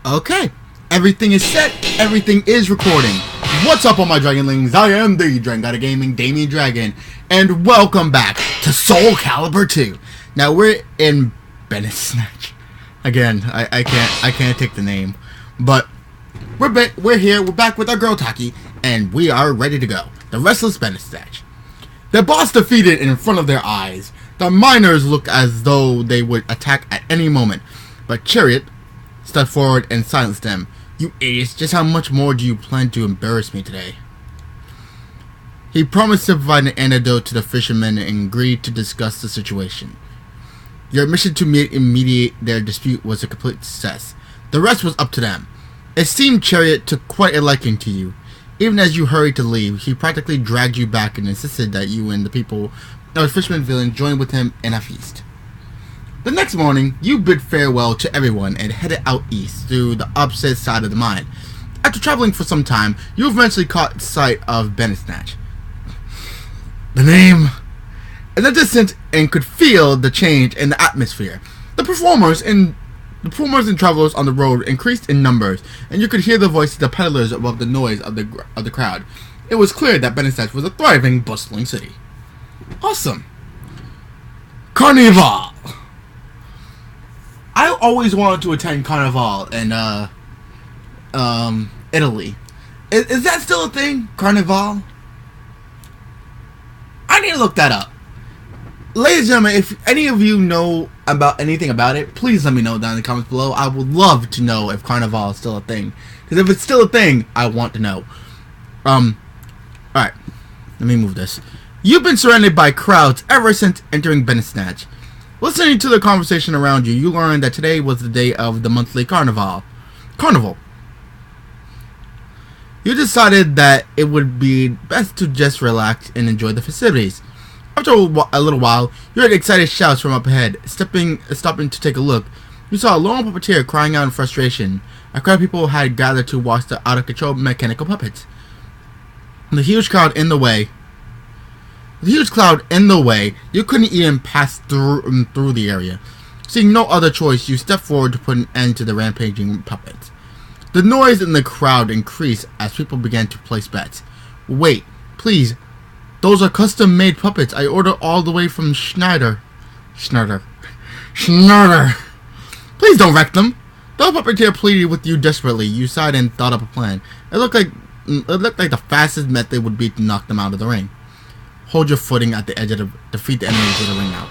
Okay, everything is set, everything is recording. What's up, all my Dragonlings? I am the Dragon God of Gaming, Damien Dragon, and welcome back to Soul Calibur 2. Now we're in BESERKERS. Again, I can't take the name, but we're here. We're back with our girl Taki, and we are ready to go. The Restless BESERKERS. Their boss defeated in front of their eyes. The miners look as though they would attack at any moment, but Chariot stepped forward and silenced them. You idiots, just how much more do you plan to embarrass me today? He promised to provide an antidote to the fishermen and agreed to discuss the situation. Your mission to mediate their dispute was a complete success. The rest was up to them. It seemed Chariot took quite a liking to you. Even as you hurried to leave, he practically dragged you back and insisted that you and the people of the fisherman village join with him in a feast. The next morning, you bid farewell to everyone and headed out east through the opposite side of the mine. After traveling for some time, you eventually caught sight of BESERKERS. The name in the distance and could feel the change in the atmosphere. The performers and travelers on the road increased in numbers, and you could hear the voices of the peddlers above the noise of the crowd. It was clear that BESERKERS was a thriving, bustling city. Awesome. Carnival. I always wanted to attend Carnival in Italy. Is that still a thing? Carnival? I need to look that up. Ladies and gentlemen, if any of you know about anything about it, please let me know down in the comments below. I would love to know if Carnival is still a thing. Because if it's still a thing, I want to know. Alright. Let me move this. You've been surrounded by crowds ever since entering BESERKERS. Listening to the conversation around you, you learned that today was the day of the monthly carnival. You decided that it would be best to just relax and enjoy the festivities. After a little while, you heard excited shouts from up ahead. Stopping to take a look, you saw a lone puppeteer crying out in frustration. A crowd of people had gathered to watch the out-of-control mechanical puppets. The huge cloud in the way, you couldn't even pass through the area. Seeing no other choice, you stepped forward to put an end to the rampaging puppets. The noise in the crowd increased as people began to place bets. Wait, please. Those are custom-made puppets I ordered all the way from Schneider. Please don't wreck them. The puppeteer pleaded with you desperately. You sighed and thought up a plan. It looked like the fastest method would be to knock them out of the ring. Hold your footing at the edge of defeat the enemies of the ring out.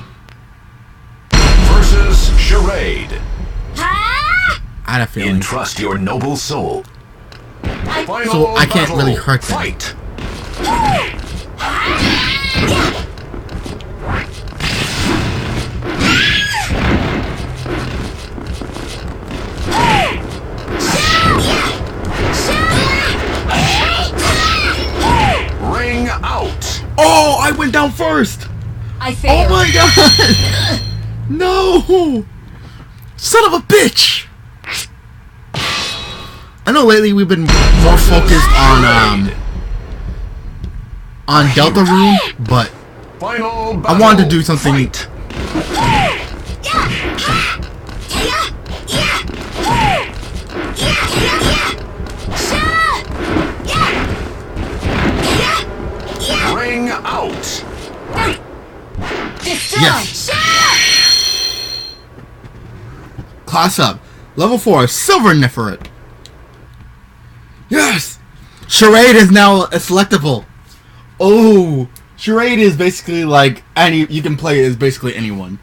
Versus Charade. I had a feeling. Entrust your noble soul. So I can't really hurt them. Fight. Ring out. Oh, I went down first. I failed. Oh my god. No. Son of a bitch. I know lately we've been more focused on Delta Room, but I wanted to do something. Ring out. Yes. Class up. Level 4, Silver Neferet. Yes! Charade is now selectable. Oh, Charade is basically like you can play it as basically anyone.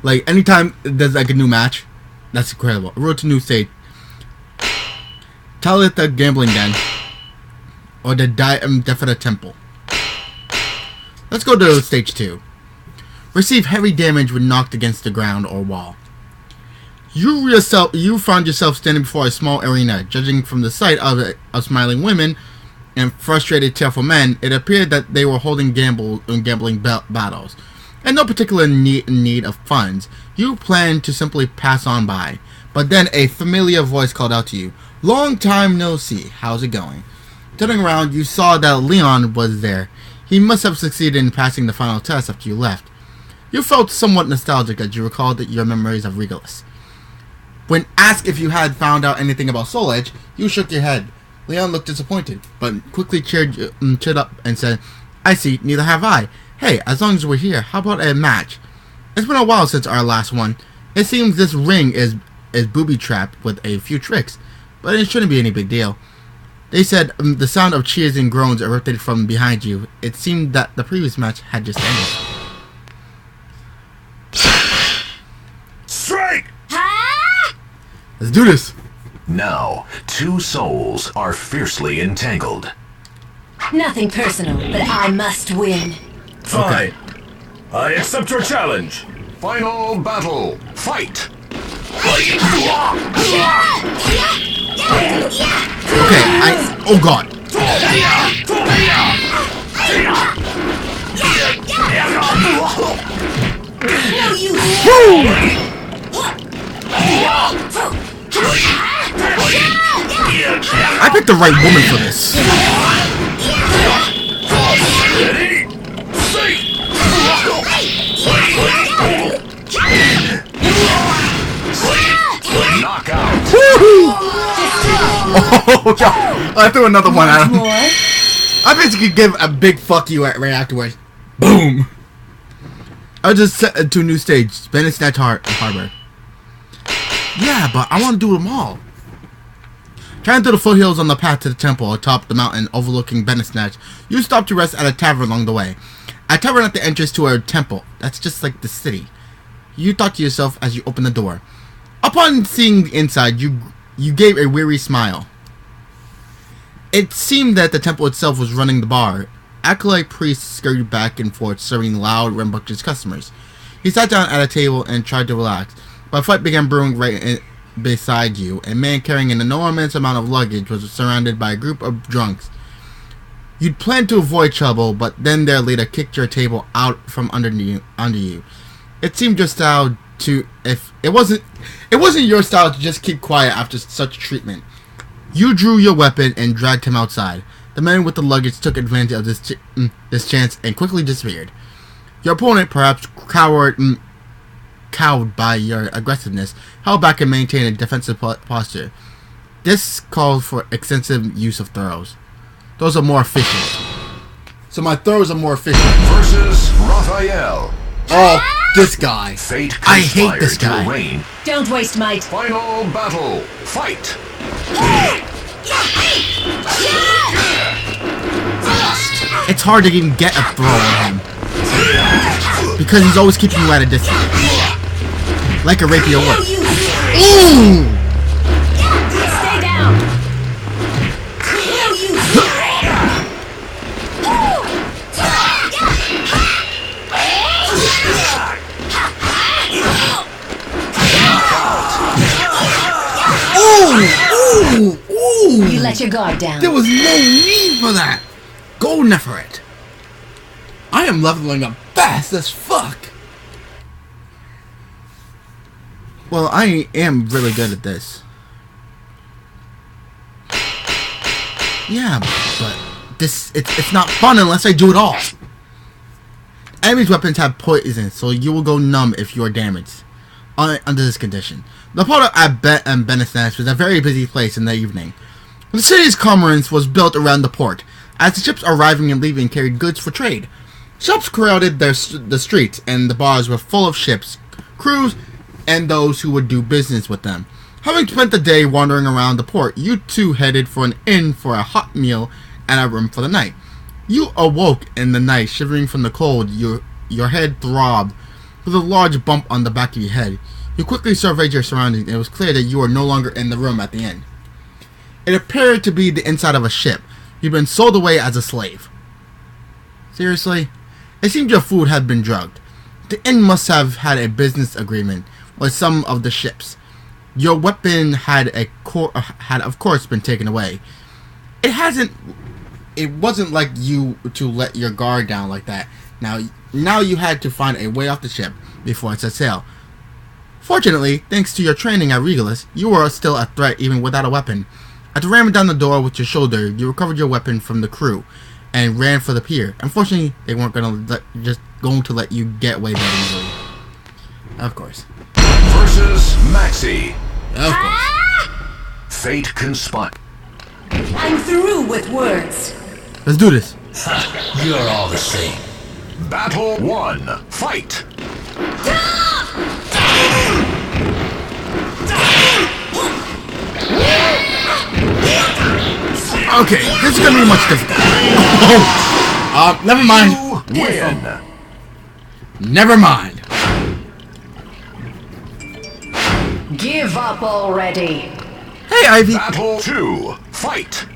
Like anytime there's like a new match, that's incredible. Road to new state. Talitha Gambling Den, or the Defida Temple. Let's go to stage 2. Receive heavy damage when knocked against the ground or wall. You found yourself standing before a small arena. Judging from the sight of smiling women and frustrated, tearful men, it appeared that they were holding gambling battles. And no particular need of funds, you planned to simply pass on by. But then a familiar voice called out to you. Long time no see. How's it going? Turning around, you saw that Leon was there. He must have succeeded in passing the final test after you left. You felt somewhat nostalgic as you recalled your memories of Regalis. When asked if you had found out anything about Soul Edge, you shook your head. Leon looked disappointed, but quickly cheered up and said, I see, neither have I. Hey, as long as we're here, how about a match? It's been a while since our last one. It seems this ring is booby-trapped with a few tricks, but it shouldn't be any big deal. They said the sound of cheers and groans erupted from behind you. It seemed that the previous match had just ended. Strike! Let's do this! Now, two souls are fiercely entangled. Nothing personal, but I must win. Fine. I accept your challenge. Final battle. Fight! Okay, oh god. No, you. I picked the right woman for this. Ready? Knockout. Oh god. I threw another one at him. More? I basically give a big fuck you right afterwards. Boom. I just set to a new stage. Bennett Snatch Harbor. Yeah, but I want to do them all. Trying through the foothills on the path to the temple atop the mountain overlooking Bennett Snatch, you stop to rest at a tavern along the way. A tavern at the entrance to a temple. That's just like the city. You thought to yourself as you opened the door. Upon seeing the inside, you gave a weary smile. It seemed that the temple itself was running the bar. Acolyte priests scurried back and forth, serving loud, rambunctious customers. He sat down at a table and tried to relax, but a fight began brewing right beside you. A man carrying an enormous amount of luggage was surrounded by a group of drunks. You'd planned to avoid trouble, but then their leader kicked your table out from under you. It seemed your style to it wasn't your style to just keep quiet after such treatment. You drew your weapon and dragged him outside. The man with the luggage took advantage of this chance and quickly disappeared. Your opponent, perhaps cowed by your aggressiveness, held back and maintained a defensive posture. This called for extensive use of throws. Those are more efficient. So my throws are more efficient. Versus Raphael. Oh, this guy. Fate I hate this conspired guy. to reign. Don't waste might. Final battle. Fight! It's hard to even get a throw on him. Because he's always keeping you at a distance. Like a rapier No, would. you. Ooh! Stay down. No, you. Ooh! Ooh! You let your guard down. There was no need for that. Go Neferit. I am leveling up fast as fuck. Well, I am really good at this. Yeah, but it's not fun unless I do it all. Enemies' weapons have poison, so you will go numb if you are damaged. Under this condition. The port at Bennett Snatch was a very busy place in the evening. The city's commerce was built around the port, as the ships arriving and leaving carried goods for trade. Shops crowded the streets, and the bars were full of ships, crews, and those who would do business with them. Having spent the day wandering around the port, you two headed for an inn for a hot meal and a room for the night. You awoke in the night, shivering from the cold. Your head throbbed with a large bump on the back of your head. You quickly surveyed your surroundings, and it was clear that you were no longer in the room at the inn. It appeared to be the inside of a ship. You'd been sold away as a slave. Seriously? It seemed your food had been drugged. The inn must have had a business agreement with some of the ships. Your weapon had of course been taken away. It wasn't like you to let your guard down like that. Now you had to find a way off the ship before it set sail. Fortunately, thanks to your training at Regalis, you were still a threat even without a weapon. After ramming down the door with your shoulder, you recovered your weapon from the crew and ran for the pier. Unfortunately, they weren't going to let you get away that easily. Of course. Versus Maxi. Of course. Fate conspire. I'm through with words. Let's do this. You're all the same. Battle 1. Fight. Okay, this is gonna be much difficult. Never mind. You win. Never mind. Give up already. Hey, Ivy. Battle 2. Fight.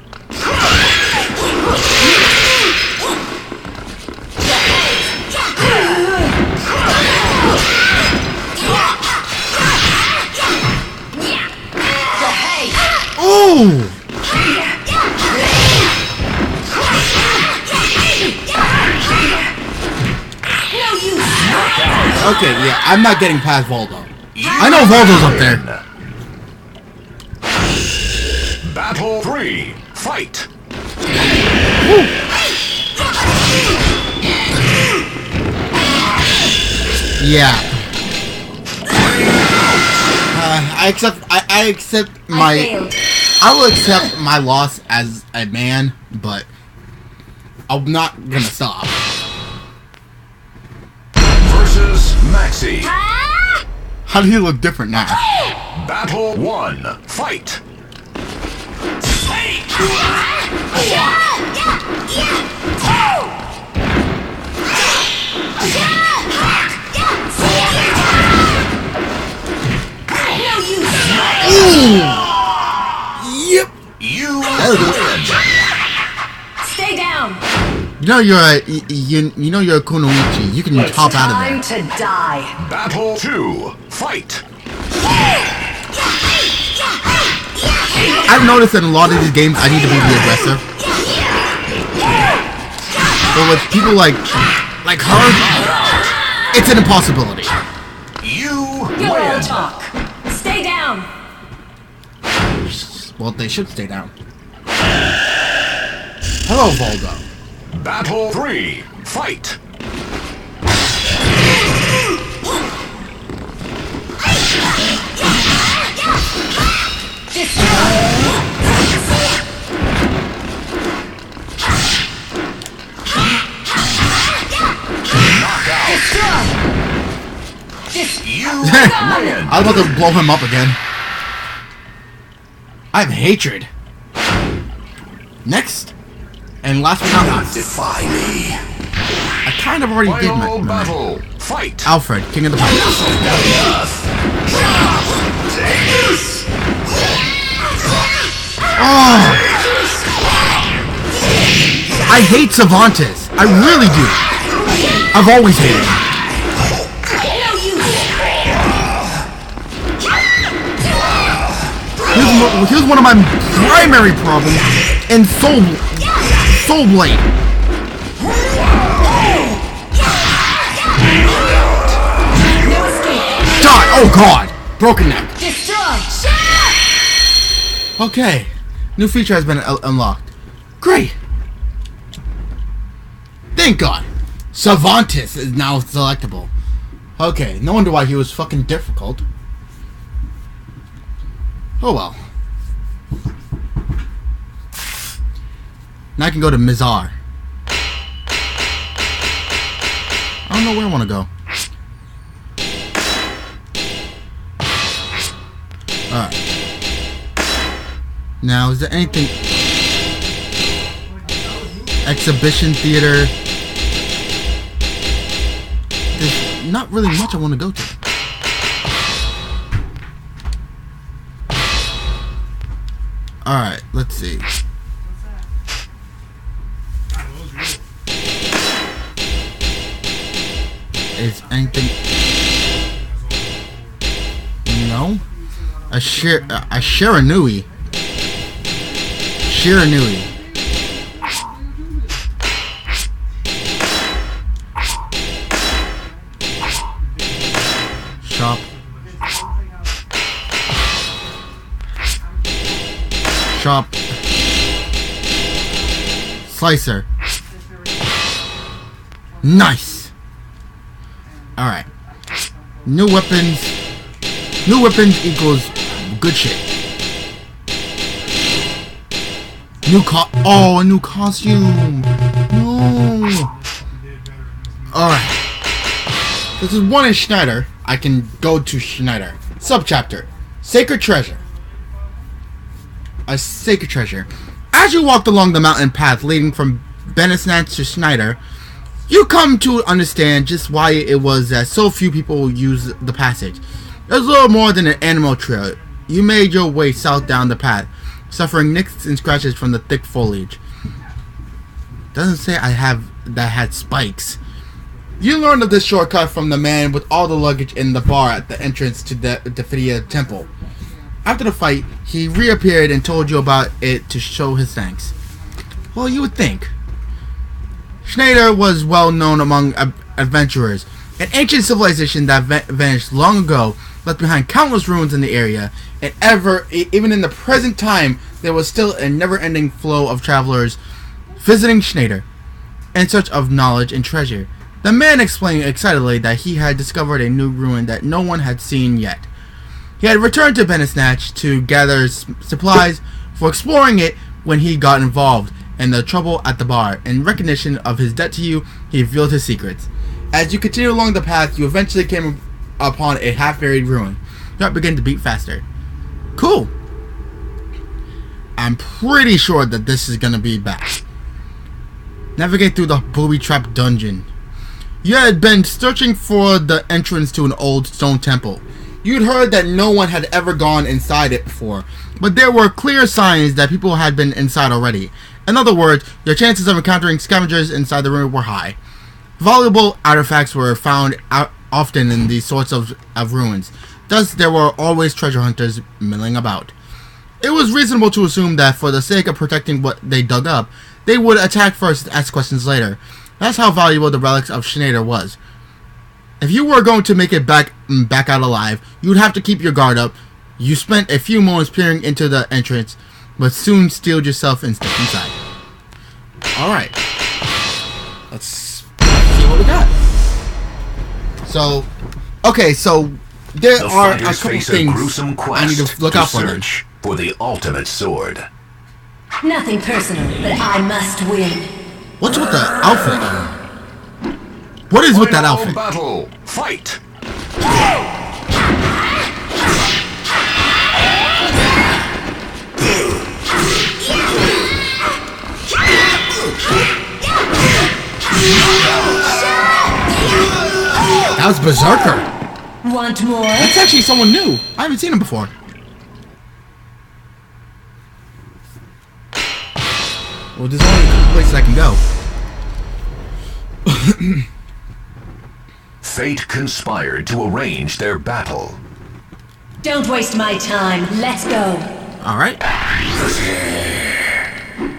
Ooh. Okay, yeah, I'm not getting past Voldo. I know Voldo's up there. Battle 3. Fight. Yeah. I accept my. I will accept my loss as a man, but I'm not gonna stop. Versus Maxi. How do you look different now? Battle 1. Fight. Ooh. Yep. You That win. Stay down. You know you're a Kunoichi. You can hop out of Time there. to die. Battle 2. Fight. I've noticed in a lot of these games I need to be the aggressor. But with people like her, it's an impossibility. You You'll all win. talk. Stay down. Well, they should stay down. Hello, Voldo. Battle 3. Fight. You win. I was about to blow him up again. I have hatred. Next, and last but not least, Defy me. I kind of already did Final my battle. Fight. Alfred, King of the Pirates. Oh, I hate Cervantes. I really do. I've always hated him. He was one of my primary problems in Soul Blade. Die! Oh God! Broken neck. Okay, new feature has been unlocked. Great. Thank God. Cervantes is now selectable. Okay, no wonder why he was fucking difficult. Oh well. Now I can go to Mizar. I don't know where I want to go. Alright. Now, is there anything... Exhibition theater... There's not really much I want to go to. Alright, let's see. Is anything... No? A Shiranui. Shiranui. Shop. Shop. Slicer. Nice. Alright. New weapons. New weapons equals good shit. A new costume. No. Alright. This is one in Schneider. I can go to Schneider. Subchapter. Sacred Treasure. A sacred treasure. As you walked along the mountain path leading from Benesnatz to Schneider, you come to understand just why it was that so few people use the passage. It was a little more than an animal trail. You made your way south down the path, suffering nicks and scratches from the thick foliage. Doesn't say that had spikes. You learned of this shortcut from the man with all the luggage in the bar at the entrance to the Fidia temple. After the fight, he reappeared and told you about it to show his thanks. Well, you would think. Schneider was well known among adventurers. An ancient civilization that vanished long ago, left behind countless ruins in the area, and even in the present time, there was still a never-ending flow of travelers visiting Schneider in search of knowledge and treasure. The man explained excitedly that he had discovered a new ruin that no one had seen yet. He had returned to Benesnatz to gather supplies for exploring it when he got involved in the trouble at the bar. In recognition of his debt to you, he revealed his secrets. As you continue along the path, you eventually came upon a half-buried ruin. Your heart began to beat faster. Cool. I'm pretty sure that this is going to be bad. Navigate through the booby-trapped dungeon. You had been searching for the entrance to an old stone temple. You'd heard that no one had ever gone inside it before, but there were clear signs that people had been inside already. In other words, your chances of encountering scavengers inside the room were high. Valuable artifacts were found often in these sorts of ruins. Thus, there were always treasure hunters milling about. It was reasonable to assume that for the sake of protecting what they dug up, they would attack first and ask questions later. That's how valuable the relics of Schneider was. If you were going to make it back out alive, you would have to keep your guard up. You spent a few moments peering into the entrance, but soon steeled yourself and stepped inside. Alright. Let's see what we got. So, okay, so there are a couple things I need to look out for. Search for the ultimate sword. Nothing personal, but I must win. What's with the outfit? What is with that outfit? Battle. Fight. That was Berserker. Want more? That's actually someone new. I haven't seen him before. Well, there's only a couple places I can go. Fate conspired to arrange their battle. Don't waste my time. Let's go. Alright.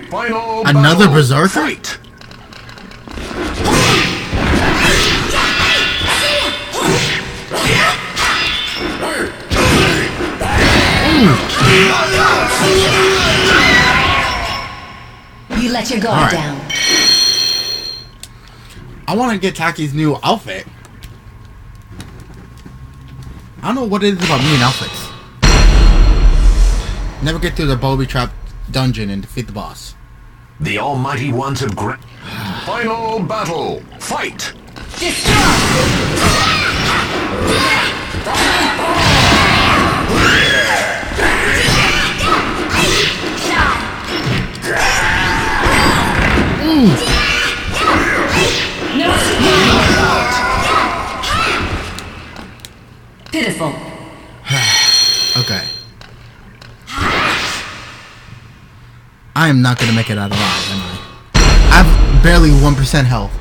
Final Another battle. Berserker? Fight. You let your guard down. I want to get Taki's new outfit. I don't know what it is about me and outfits. Never get through the Booby Trap dungeon and defeat the boss. The almighty ones of Final battle. Fight. Pitiful. Okay. I am not gonna make it out alive, am I? I have barely 1% health.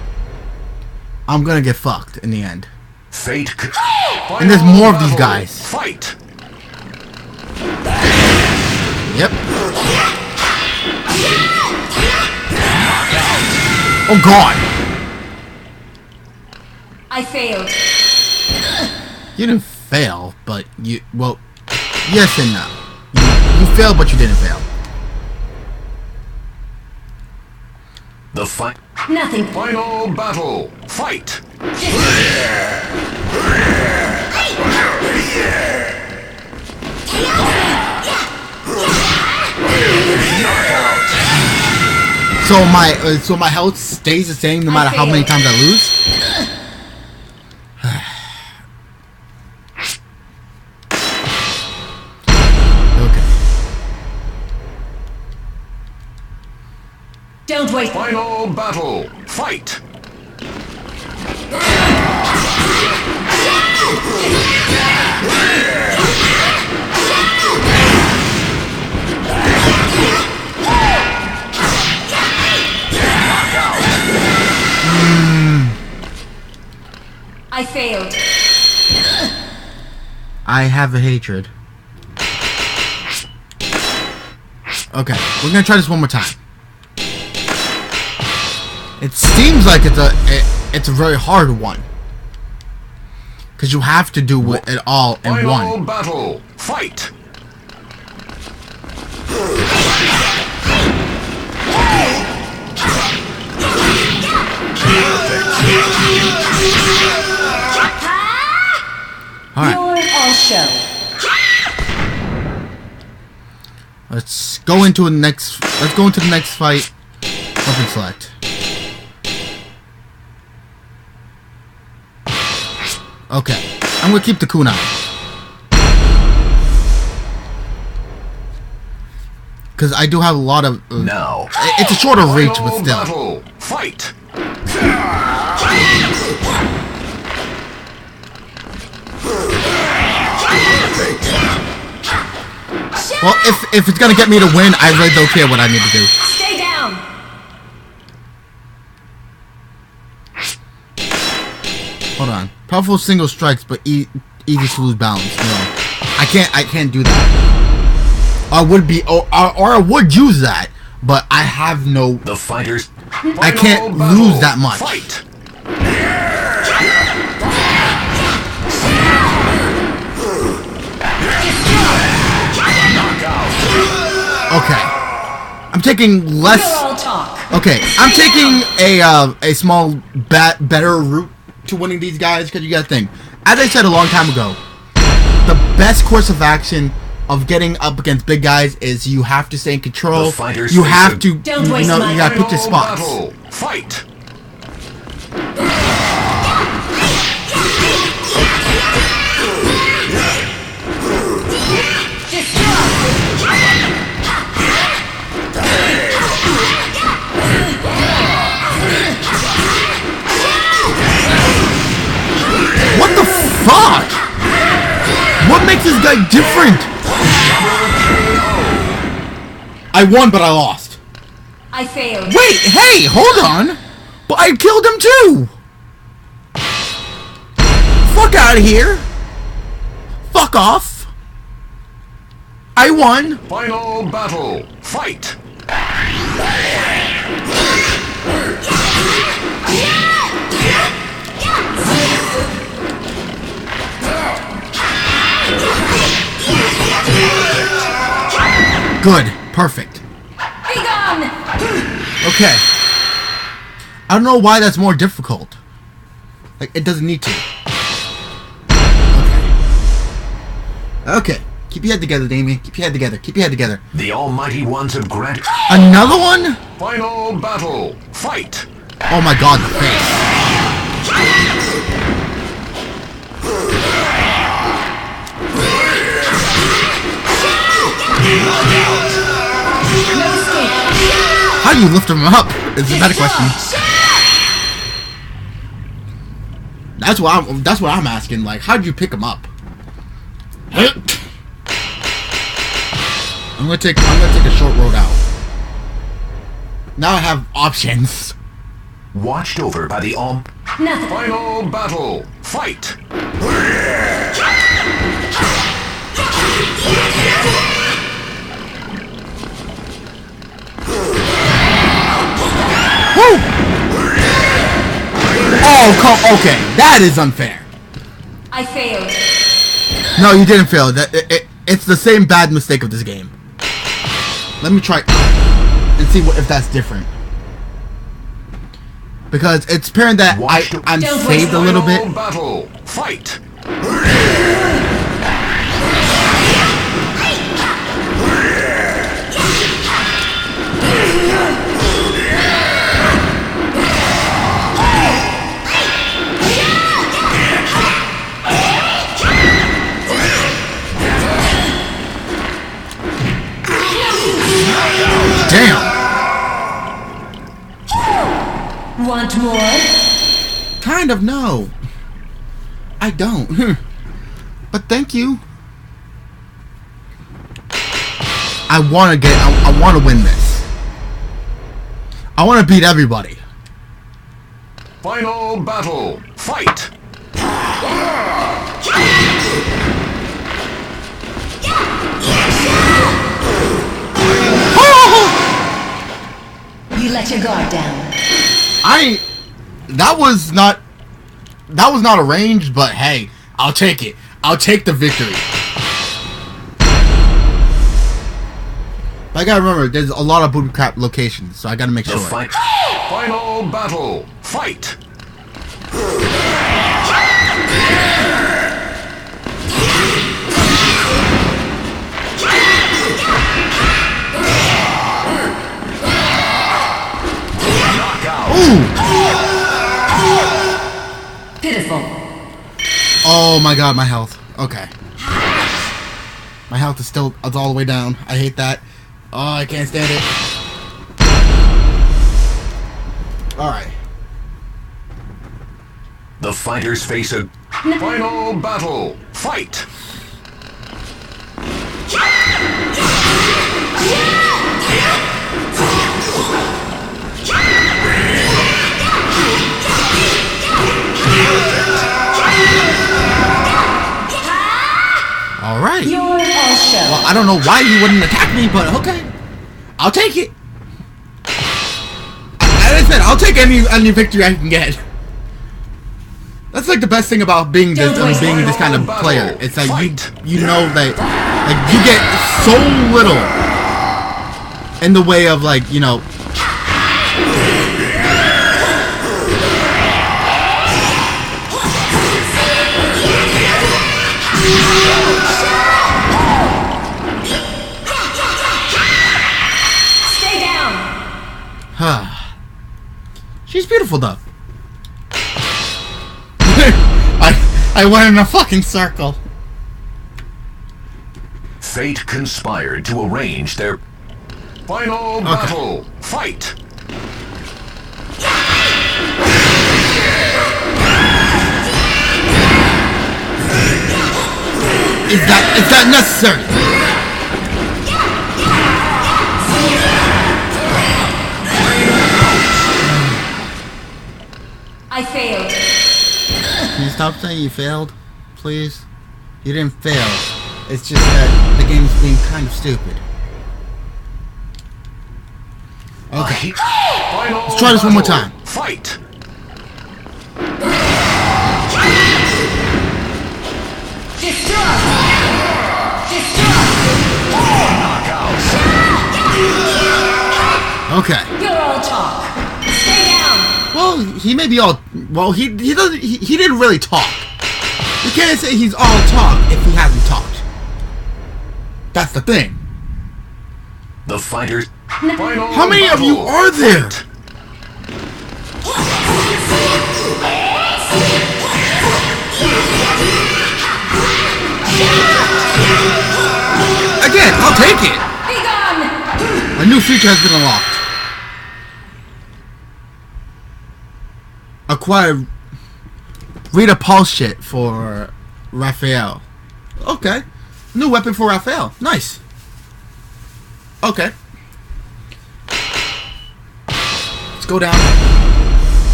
I'm gonna get fucked in the end. Fate. And there's more of these guys. Fight. Yep. Oh god. I failed. You didn't fail, but you, well, yes and no. You failed, but you didn't fail. The fight. Nothing. Final battle. Fight. So my health stays the same no matter how many times I lose. Don't wait. Final battle. Fight. I failed. I have a hatred. Okay, we're gonna try this one more time. It seems like it's a very hard one, because you have to do it all in Final one. Battle. Fight. All right, All show. let's go into the next. Let's go into the next fight. Weapon select. Okay, I'm gonna keep the kunai. Because I do have a lot of... Now. It's a shorter reach, but still. Battle. Fight. Well, if it's gonna get me to win, I really don't care what I need to do. Stay down. Hold on. Powerful single strikes, but easy to lose balance. No, I can't do that. I would be, or I would use that, but I have no. The fighters. I can't lose that much. Fight. Okay, I'm taking less. You're all talk. Okay, I'm taking a small better route to winning these guys, because you gotta think. As I said a long time ago, the best course of action of getting up against big guys is you have to stay in control. You have to, you gotta pick your spots. Battle. Fight. What the fuck? What makes this guy different? I won, but I lost. I failed. Wait, hey, hold on. But I killed him too. Fuck out of here. Fuck off. I won. Final battle. Fight. Good. Perfect. Be gone. Okay. I don't know why that's more difficult. Like, it doesn't need to. Okay. Okay. Keep your head together, Damien. Keep your head together. Keep your head together. The almighty ones have granted. Another one? Final battle. Fight. Oh my god, the face. How do you lift him up? Is a better question. That's what I'm asking. Like, how did you pick him up? I'm gonna take a short road out. Now I have options. Watched over by the Nothing. Final battle. Fight. Woo! Oh, okay. That is unfair. I failed. No, you didn't fail. It's the same bad mistake of this game. Let me try and see if that's different. Because it's apparent that I'm saved a little bit. Battle. Fight. Damn. Want more? Kind of, no. I don't. But thank you. I want to win this. I want to beat everybody. Final battle. Fight! You let your guard down. That was not arranged, but hey, I'll take it. I'll take the victory. But I gotta remember, there's a lot of booby crap locations, so I gotta make sure. Final battle. Fight! Pitiful. Oh my god, my health. Okay. My health is all the way down. I hate that. Oh, I can't stand it. Alright. The fighters face a final battle. Fight! Alright. You're all show. Well, I don't know why you wouldn't attack me, but okay. I'll take it. As I said, I'll take any victory I can get. That's like the best thing about being this kind of player. It's like you know that like you get so little in the way of like, you know, Stay down. She's beautiful though. I went in a fucking circle. Fate conspired to arrange their final battle. Fight! Is that necessary? I failed. Can you stop saying you failed, please? You didn't fail. It's just that the game's being kind of stupid. Okay. Let's try this one more time. Fight! Okay. You're all talk. Stay down. Well, he may be all. Well, he didn't really talk. You can't say he's all talk if he hasn't talked. That's the thing. The fighters. Final How many of you battle. are there? Fight. Again, I'll take it. Be gone. A new feature has been unlocked. Acquire read a pulse shit for Raphael. Okay. New weapon for Raphael. Nice. Okay. Let's go down.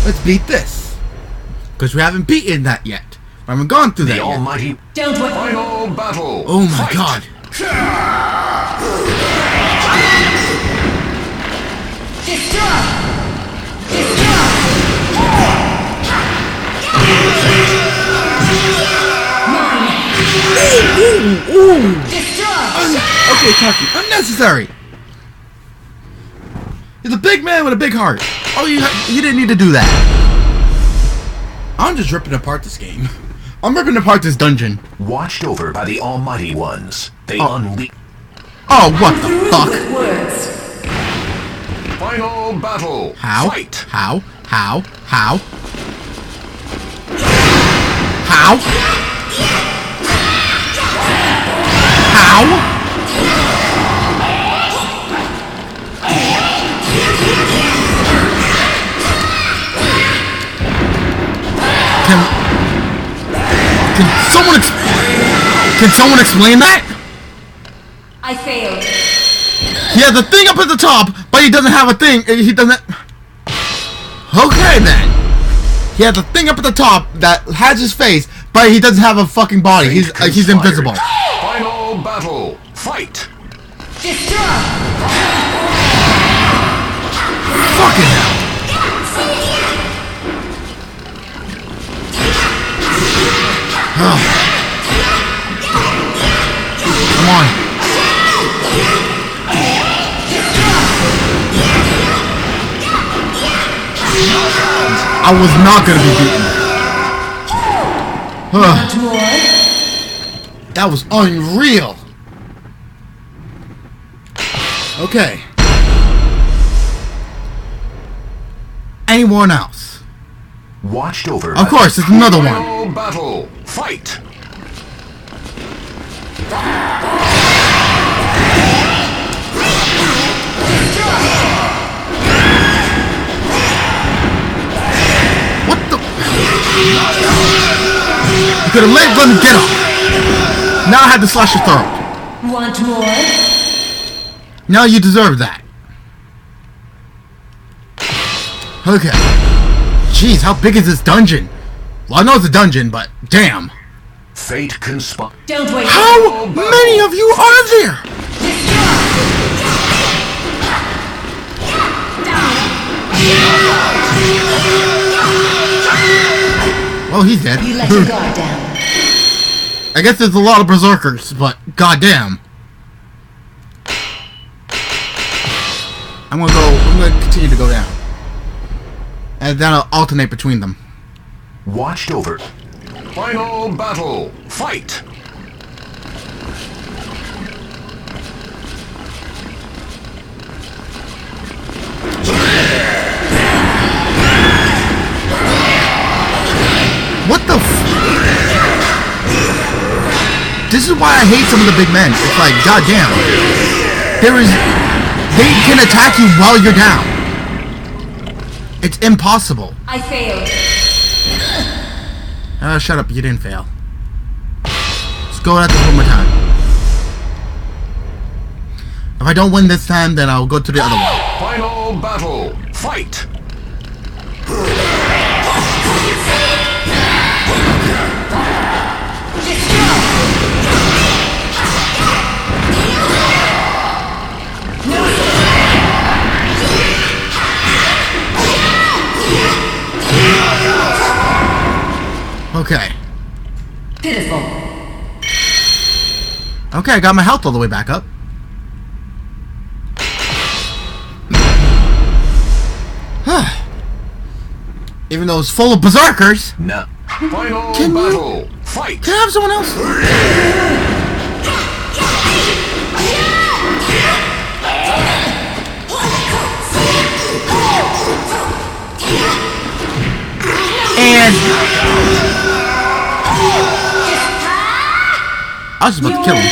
Let's beat this. Because we haven't beaten that yet. We haven't gone through that The yet. almighty Don't worry. final battle. Oh my Fight. god. Destroy. Ooh. Destroy. Okay, Taki. Unnecessary. He's a big man with a big heart. Oh, you didn't need to do that. I'm just ripping apart this game. I'm ripping apart this dungeon. Watched over by the almighty ones, they unleash. Oh, what the fuck? Words. Final battle. How? Fight. How? How? How? How? How? Can someone explain that? I failed. He has a thing up at the top, but he doesn't have a thing. He doesn't. Okay then. He has a thing up at the top that has his face, but he doesn't have a fucking body. He's invisible. Final battle. Fight. Destroy. Fucking hell. Oh. Come on. I was not gonna be beaten. That was unreal. Okay. Anyone else? Watched over. Of course, it's another one. Final battle. Fight. What the? You could have let him get up. Now I had to slash your throat. Want more? Now you deserve that. Okay. Jeez, how big is this dungeon? Well, I know it's a dungeon, but damn. Fate conspire. Don't wait. How many of you are there? Oh, he's dead. You let your guard down. I guess there's a lot of berserkers, but goddamn. I'm gonna continue to go down. And then I'll alternate between them. Watched over. Final battle. Fight. What the This is why I hate some of the big men. It's like, goddamn. They can attack you while you're down. It's impossible. I failed. Shut up, you didn't fail. Let's go at this one more time. If I don't win this time, then I'll go to the other one. Final battle. Fight. Okay. Pitiful. Okay, I got my health all the way back up. Even though it's full of berserkers. No. Final battle. Fight. Can I have someone else? And I was just about to kill him.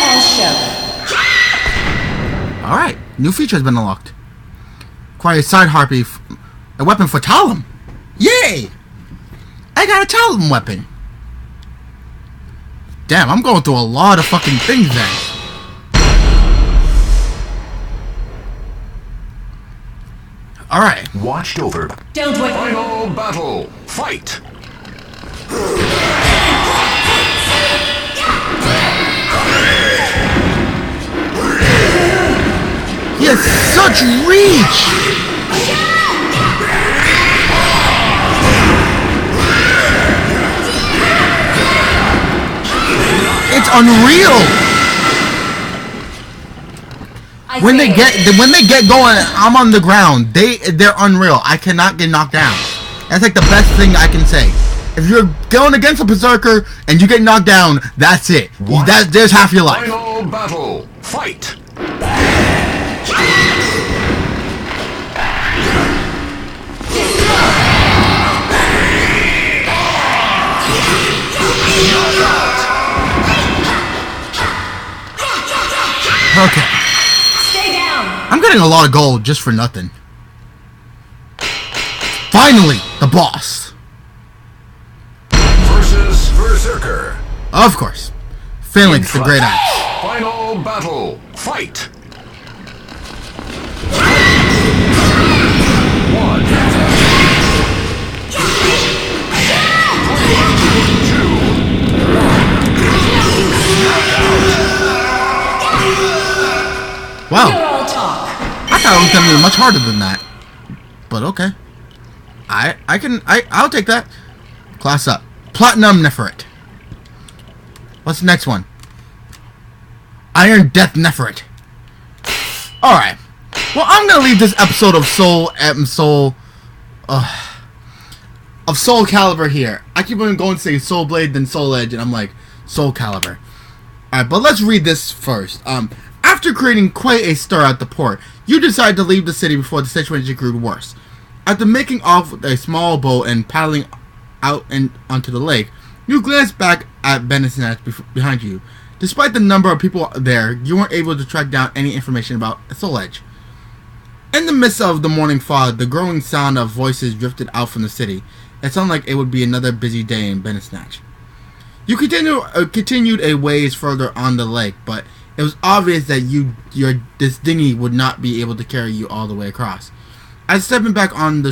Alright, new feature has been unlocked. Acquire a side harpy, a weapon for Talum. Yay! I got a Talum weapon. Damn, I'm going through a lot of fucking things then. Alright. Watched over. Don't wait. Final battle. Fight. He has such reach! It's unreal! When they get going, I'm on the ground. They're unreal. I cannot get knocked down. That's like the best thing I can say. If you're going against a berserker and you get knocked down, that's it. There's half your life. Final battle. Fight. Okay. Stay down. I'm getting a lot of gold just for nothing. Finally, the boss. Versus Berserker. Of course. Phalanx, the Great Axe. Final battle. Fight. One. Wow. You're all talk. I thought it was gonna be much harder than that. But okay. I'll take that. Class up. Platinum Neferit. What's the next one? Iron Death Neferit. Alright. Well, I'm gonna leave this episode of Soul Calibur here. I keep on going to say Soul Blade, then Soul Edge, and I'm like, Soul Calibur. Alright, but let's read this first. After creating quite a stir at the port, you decide to leave the city before the situation grew worse. After making off with a small boat and paddling out and onto the lake, you glance back at Benesnatch behind you. Despite the number of people there, you weren't able to track down any information about Soul Edge. In the midst of the morning fog, the growing sound of voices drifted out from the city. It sounded like it would be another busy day in Benesnatch. You continued a ways further on the lake, but it was obvious that this dinghy would not be able to carry you all the way across. As stepping back on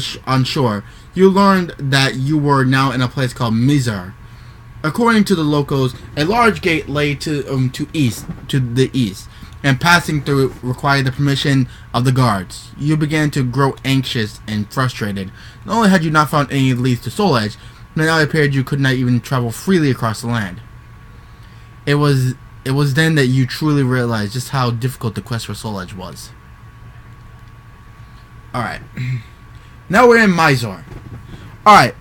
shore, you learned that you were now in a place called Mizar. According to the locals, a large gate lay to the east, and passing through it required the permission of the guards. You began to grow anxious and frustrated. Not only had you not found any leads to Soul Edge, but now it appeared you could not even travel freely across the land. It was then that you truly realized just how difficult the quest for Soul Edge was. Alright. Now we're in Mizar. Alright.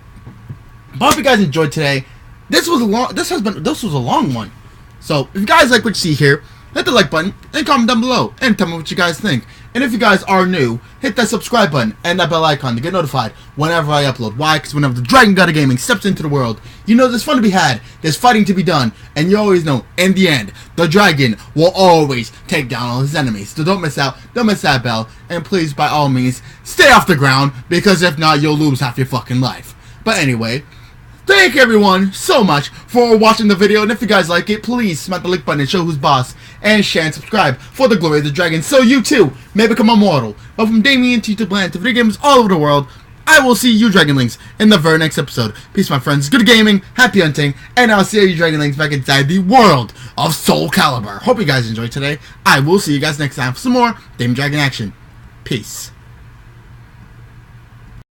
Hope you guys enjoyed today. This was a long one. So if you guys like what you see here, hit the like button and comment down below and tell me what you guys think. And if you guys are new, hit that subscribe button and that bell icon to get notified whenever I upload. Why? Because whenever the Dragon God of Gaming steps into the world, you know there's fun to be had, there's fighting to be done, and you always know, in the end, the dragon will always take down all his enemies. So don't miss out, don't miss that bell, and please, by all means, stay off the ground, because if not, you'll lose half your fucking life. But anyway, thank everyone so much for watching the video, and if you guys like it, please smack the like button and show who's boss, and share and subscribe for the glory of the dragon, so you too may become immortal. But from Damien to Bland to video games all over the world, I will see you Dragonlings in the very next episode. Peace, my friends, good gaming, happy hunting, and I'll see you Dragonlings back inside the world of Soul Calibur. Hope you guys enjoyed today. I will see you guys next time for some more Damien Dragon action. Peace.